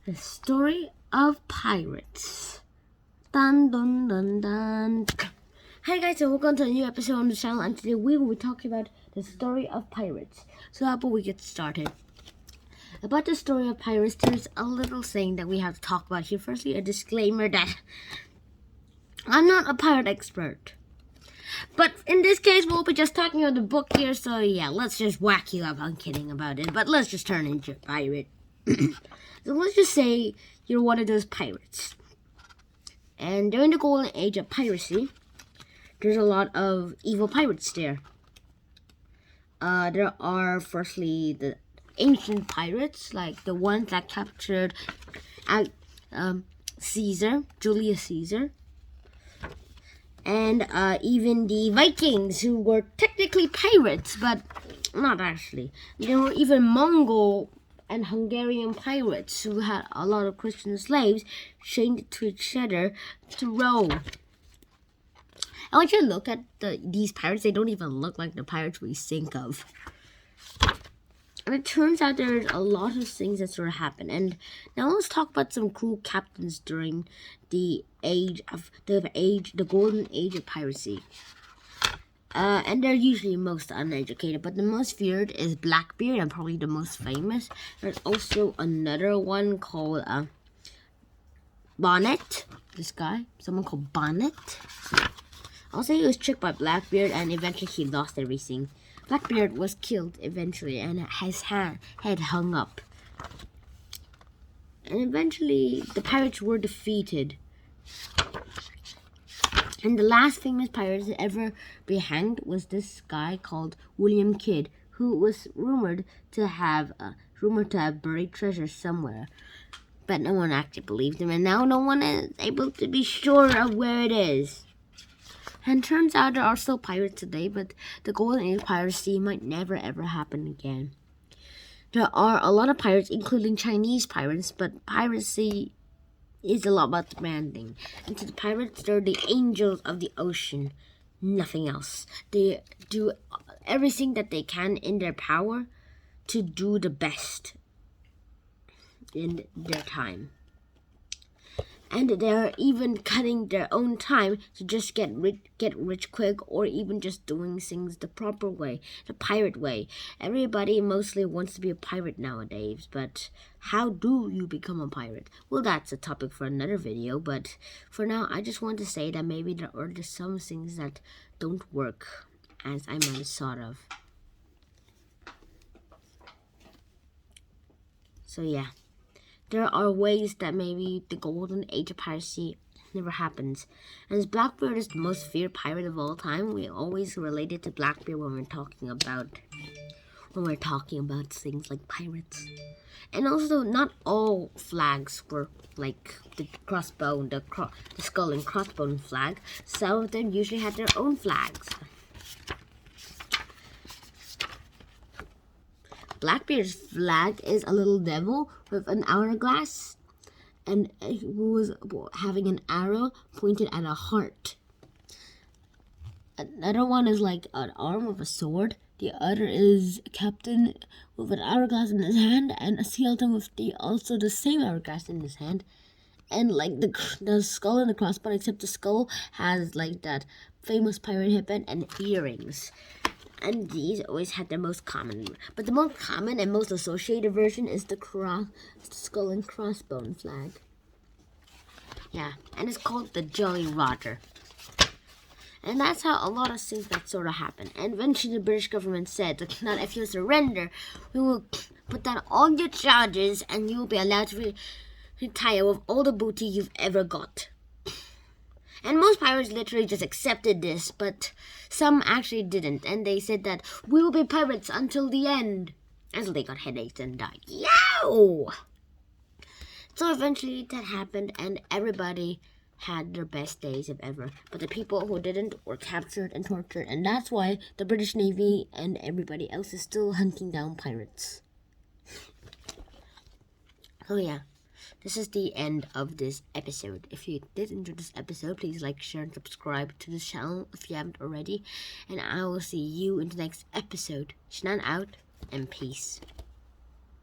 The story of pirates. Dun dun dun dun. Hi guys, and welcome to a new episode on the channel. And today we will be talking about the story of pirates. So how about we get started? About the story of pirates, there's a little saying that we have to talk about here. Firstly, a disclaimer that I'm not a pirate expert. But in this case, we'll be just talking about the book here. So yeah, let's just whack you up. I'm kidding about it. But let's just turn into a pirate. So let's just say you're one of those pirates. And during the golden age of piracy, there's a lot of evil pirates there. There are firstly the ancient pirates, like the ones that captured Caesar, Julius Caesar. And even the Vikings, who were technically pirates, but not actually. There were even Mongol and Hungarian pirates who had a lot of Christian slaves chained to each other to row. I want you to look at these pirates. They don't even look like the pirates we think of. And it turns out there's a lot of things that sort of happen. And now let's talk about some cool captains during the golden age of piracy. And they're usually most uneducated, but the most feared is Blackbeard, and probably the most famous. There's also another one called Bonnet. This guy, someone called Bonnet. I'll say he was tricked by Blackbeard, and eventually he lost everything. Blackbeard was killed eventually, and his head hung up. And eventually, the pirates were defeated. And the last famous pirate to ever be hanged was this guy called William Kidd, who was rumored to have buried treasure somewhere. But no one actually believed him, and now no one is able to be sure of where it is. And turns out there are still pirates today, but the golden age of piracy might never ever happen again. There are a lot of pirates, including Chinese pirates, but piracy is a lot about demanding. And to the pirates, they're the angels of the ocean, nothing else. They do everything that they can in their power to do the best in their time. And they're even cutting their own time to just get rich quick, or even just doing things the proper way, the pirate way. Everybody mostly wants to be a pirate nowadays, but how do you become a pirate? Well, that's a topic for another video, but for now, I just want to say that maybe there are just some things that don't work as I might have thought of. So yeah. There are ways that maybe the golden age of piracy never happens. And as Blackbeard is the most feared pirate of all time, we always relate it to Blackbeard when we're talking about things like pirates. And also, not all flags were like the crossbow, the skull and crossbones flag. Some of them usually had their own flags. Blackbeard's flag is a little devil with an hourglass, and who was having an arrow pointed at a heart. Another one is like an arm with a sword. The other is a captain with an hourglass in his hand, and a skeleton with also the same hourglass in his hand. And like the skull and the crossbow, except the skull has like that famous pirate headband and earrings. And these always had the most common. But the most common and most associated version is the skull and crossbone flag. Yeah, and it's called the Jolly Roger. And that's how a lot of things that sort of happen. And eventually the British government said that if you surrender, we will put down all your charges and you will be allowed to retire with all the booty you've ever got. And most pirates literally just accepted this, but some actually didn't. And they said that we will be pirates until the end. Until they got headaches and died. Yo! So eventually that happened, and everybody had their best days of ever. But the people who didn't were captured and tortured. And that's why the British Navy and everybody else is still hunting down pirates. So yeah. This is the end of this episode. If you did enjoy this episode, please like, share, and subscribe to this channel if you haven't already. And I will see you in the next episode. Shnan out, and peace.